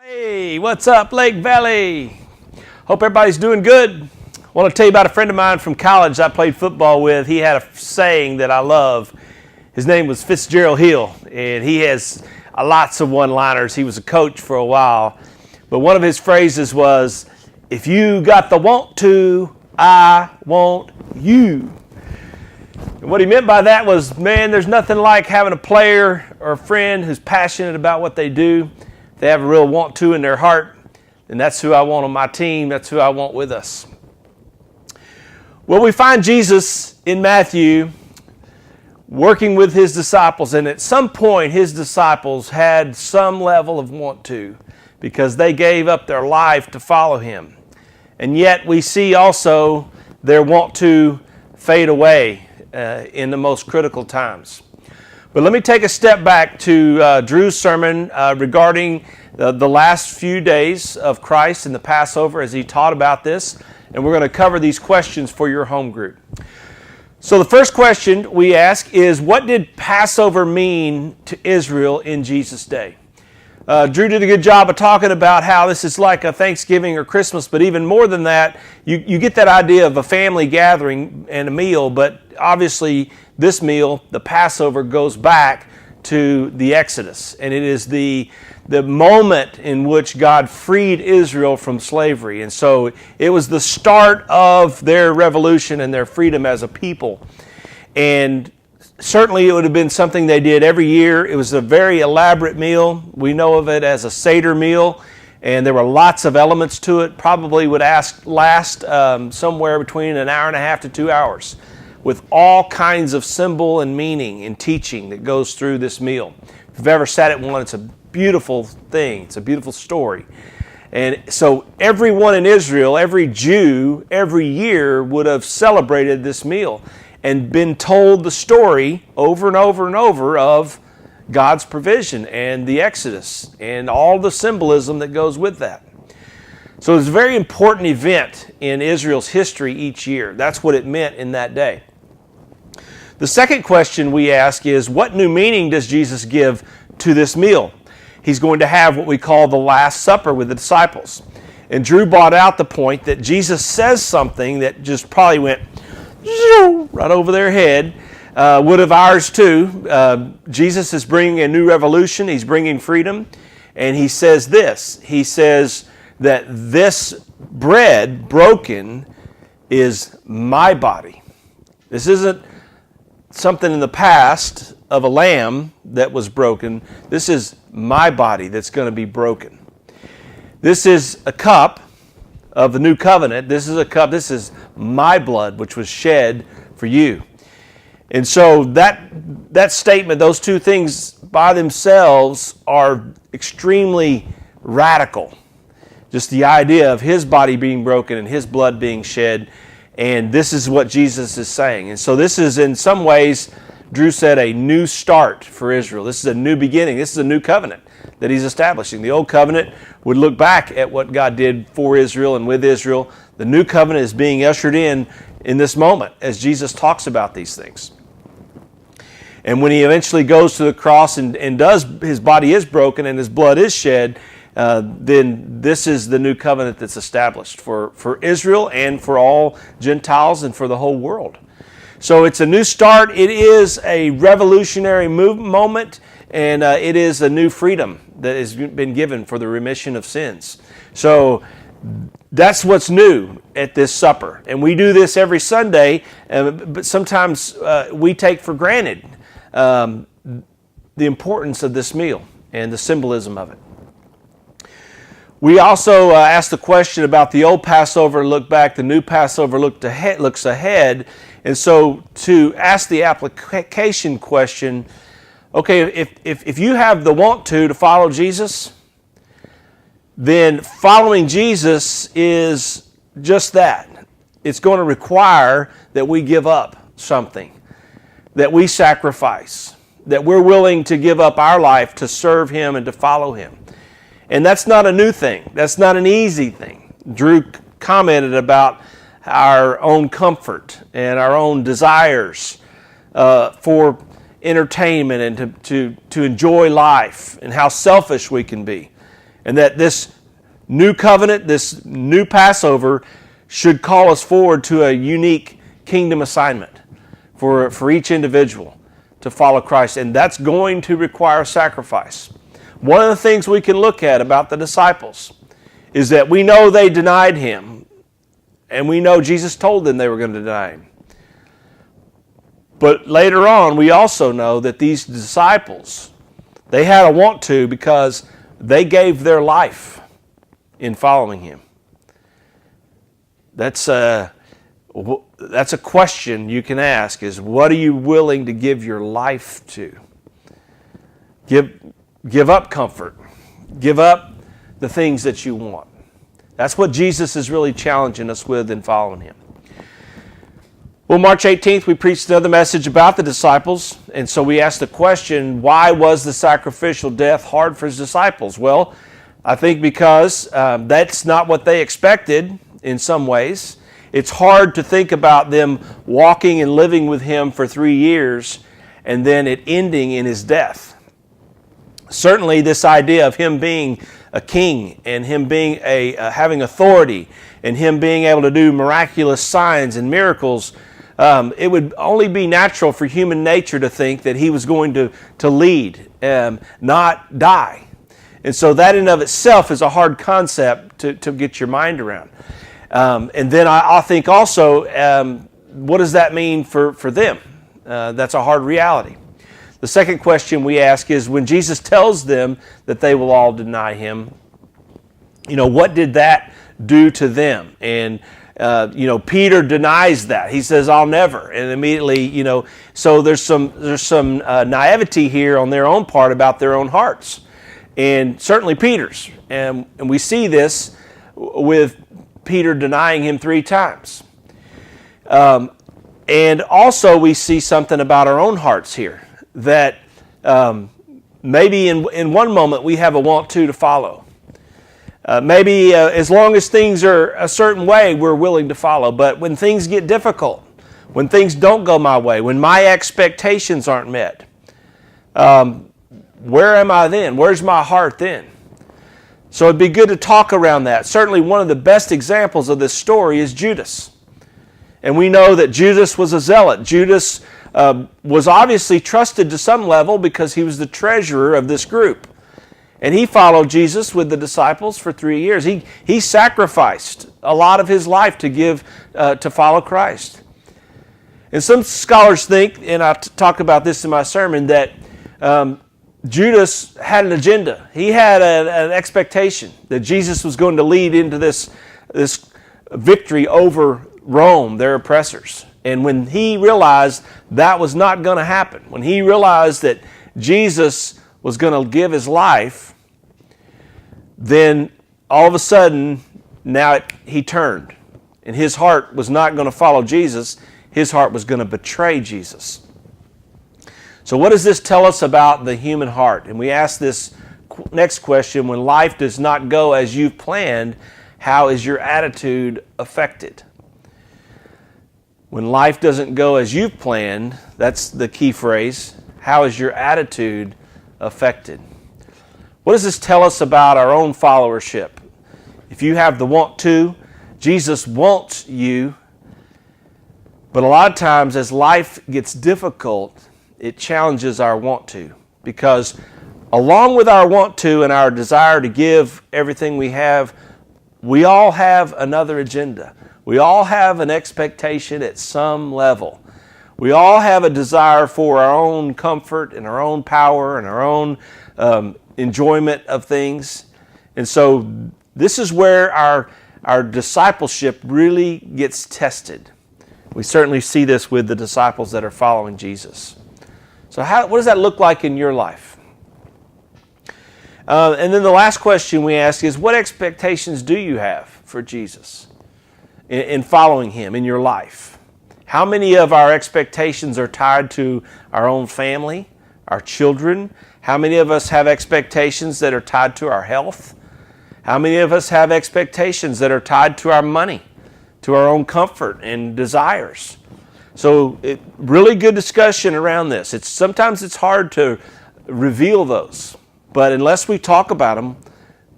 Hey, what's up, Lake Valley? Hope everybody's doing good. I want to tell you about a friend of mine from college I played football with. He had a saying that I love. His name was Fitzgerald Hill, and he has lots of one-liners. He was a coach for a while, but one of his phrases was, "If you got the want to, I want you." And what he meant by that was, man, there's nothing like having a player or a friend who's passionate about what they do. They have a real want to in their heart, and that's who I want on my team. That's who I want with us. Well, we find Jesus in Matthew working with his disciples, and at some point his disciples had some level of want to because they gave up their life to follow him. And yet we see also their want to fade away in the most critical times. But let me take a step back to Drew's sermon regarding the last few days of Christ and the Passover as he taught about this. And we're going to cover these questions for your home group. So the first question we ask is, what did Passover mean to Israel in Jesus' day? Drew did a good job of talking about how this is like a Thanksgiving or Christmas, but even more than that, you get that idea of a family gathering and a meal, but obviously this meal, the Passover, goes back to the Exodus, and it is the moment in which God freed Israel from slavery. And so it was the start of their revolution and their freedom as a people. And certainly it would have been something they did every year. It was a very elaborate meal. We know of it as a Seder meal, and there were lots of elements to it. Probably would last somewhere between an hour and a half to 2 hours, with all kinds of symbol and meaning and teaching that goes through this meal. If you've ever sat at one, it's a beautiful thing. It's a beautiful story. And so everyone in Israel, every Jew, every year would have celebrated this meal and been told the story over and over and over of God's provision and the Exodus and all the symbolism that goes with that. So it's a very important event in Israel's history each year. That's what it meant in that day. The second question we ask is, what new meaning does Jesus give to this meal? He's going to have what we call the Last Supper with the disciples. And Drew brought out the point that Jesus says something that just probably went right over their head, would have ours too. Jesus is bringing a new revolution. He's bringing freedom. And he says this. He says that this bread broken is my body. This isn't something in the past of a lamb that was broken. This is my body that's going to be broken. This is a cup of the new covenant. This is a cup. This is my blood, which was shed for you. And so that statement, those two things by themselves are extremely radical. Just the idea of his body being broken and his blood being shed. And this is what Jesus is saying. And so this is, in some ways, Drew said, a new start for Israel. This is a new beginning. This is a new covenant that he's establishing. The old covenant would look back at what God did for Israel and with Israel. The new covenant is being ushered in this moment as Jesus talks about these things. And when he eventually goes to the cross and does, his body is broken and his blood is shed, then this is the new covenant that's established for Israel and for all Gentiles and for the whole world. So it's a new start. It is a revolutionary moment, and it is a new freedom that has been given for the remission of sins. So that's what's new at this supper. And we do this every Sunday, but sometimes we take for granted the importance of this meal and the symbolism of it. We also asked the question about the old Passover, look back, the new Passover looks ahead. And so to ask the application question, okay, if you have the want to follow Jesus, then following Jesus is just that. It's going to require that we give up something, that we sacrifice, that we're willing to give up our life to serve him and to follow him. And that's not a new thing. That's not an easy thing. Drew commented about our own comfort and our own desires for entertainment and to enjoy life and how selfish we can be. And that this new covenant, this new Passover, should call us forward to a unique kingdom assignment for each individual to follow Christ. And that's going to require sacrifice. One of the things we can look at about the disciples is that we know they denied him, and we know Jesus told them they were going to deny him. But later on, we also know that these disciples, they had a want to because they gave their life in following him. That's a question you can ask, is what are you willing to give your life to? Give up comfort. Give up the things that you want. That's what Jesus is really challenging us with in following him. Well, March 18th, we preached another message about the disciples, and so we asked the question, why was the sacrificial death hard for his disciples? Well, I think because that's not what they expected in some ways. It's hard to think about them walking and living with him for 3 years and then it ending in his death. Certainly this idea of him being a king and him being having authority and him being able to do miraculous signs and miracles, it would only be natural for human nature to think that he was going to lead, not die. And so that in of itself is a hard concept to get your mind around. And then I think also, what does that mean for them? That's a hard reality. The second question we ask is, when Jesus tells them that they will all deny him, what did that do to them? And, Peter denies that. He says, I'll never. And immediately, so there's some naivety here on their own part about their own hearts. And certainly Peter's. And we see this with Peter denying him 3 times. And also we see something about our own hearts here, that maybe in one moment we have a want to follow. Maybe as long as things are a certain way, we're willing to follow. But when things get difficult, when things don't go my way, when my expectations aren't met, where am I then? Where's my heart then? So it'd be good to talk around that. Certainly one of the best examples of this story is Judas. And we know that Judas was a zealot. Judas was obviously trusted to some level because he was the treasurer of this group. And he followed Jesus with the disciples for 3 years. He sacrificed a lot of his life to follow Christ. And some scholars think, and I talked about this in my sermon, that Judas had an agenda. He had an expectation that Jesus was going to lead into this victory over Rome, their oppressors. And when he realized that was not going to happen, when he realized that Jesus was going to give his life, then all of a sudden, now he turned. And his heart was not going to follow Jesus. His heart was going to betray Jesus. So what does this tell us about the human heart? And we ask this next question: when life does not go as you've planned, how is your attitude affected? When life doesn't go as you've planned, that's the key phrase, how is your attitude affected? What does this tell us about our own followership? If you have the want to, Jesus wants you, but a lot of times as life gets difficult, it challenges our want to, because along with our want to and our desire to give everything we have, we all have another agenda. We all have an expectation at some level. We all have a desire for our own comfort and our own power and our own enjoyment of things. And so this is where our discipleship really gets tested. We certainly see this with the disciples that are following Jesus. So what does that look like in your life? And then the last question we ask is, what expectations do you have for Jesus in following him in your life? How many of our expectations are tied to our own family, our children? How many of us have expectations that are tied to our health? How many of us have expectations that are tied to our money, to our own comfort and desires? So really good discussion around this. Sometimes it's hard to reveal those, but unless we talk about them,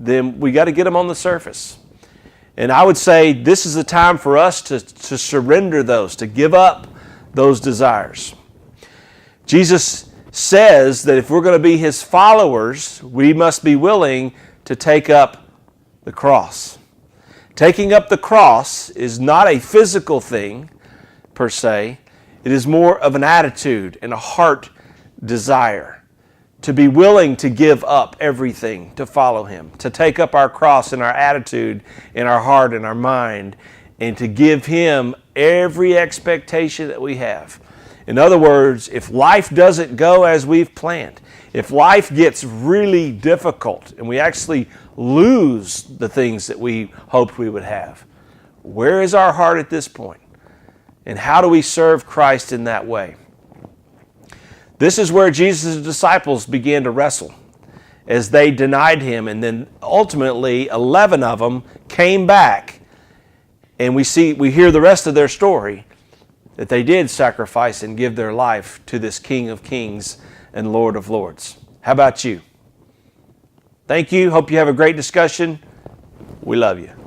then we got to get them on the surface. And I would say this is the time for us to surrender those, to give up those desires. Jesus says that if we're going to be His followers, we must be willing to take up the cross. Taking up the cross is not a physical thing per se. It is more of an attitude and a heart desire to be willing to give up everything to follow Him, to take up our cross in our attitude, in our heart, in our mind, and to give Him every expectation that we have. In other words, if life doesn't go as we've planned, if life gets really difficult and we actually lose the things that we hoped we would have, where is our heart at this point? And how do we serve Christ in that way? This is where Jesus' disciples began to wrestle as they denied Him, and then ultimately 11 of them came back, and we hear the rest of their story, that they did sacrifice and give their life to this King of Kings and Lord of Lords. How about you? Thank you. Hope you have a great discussion. We love you.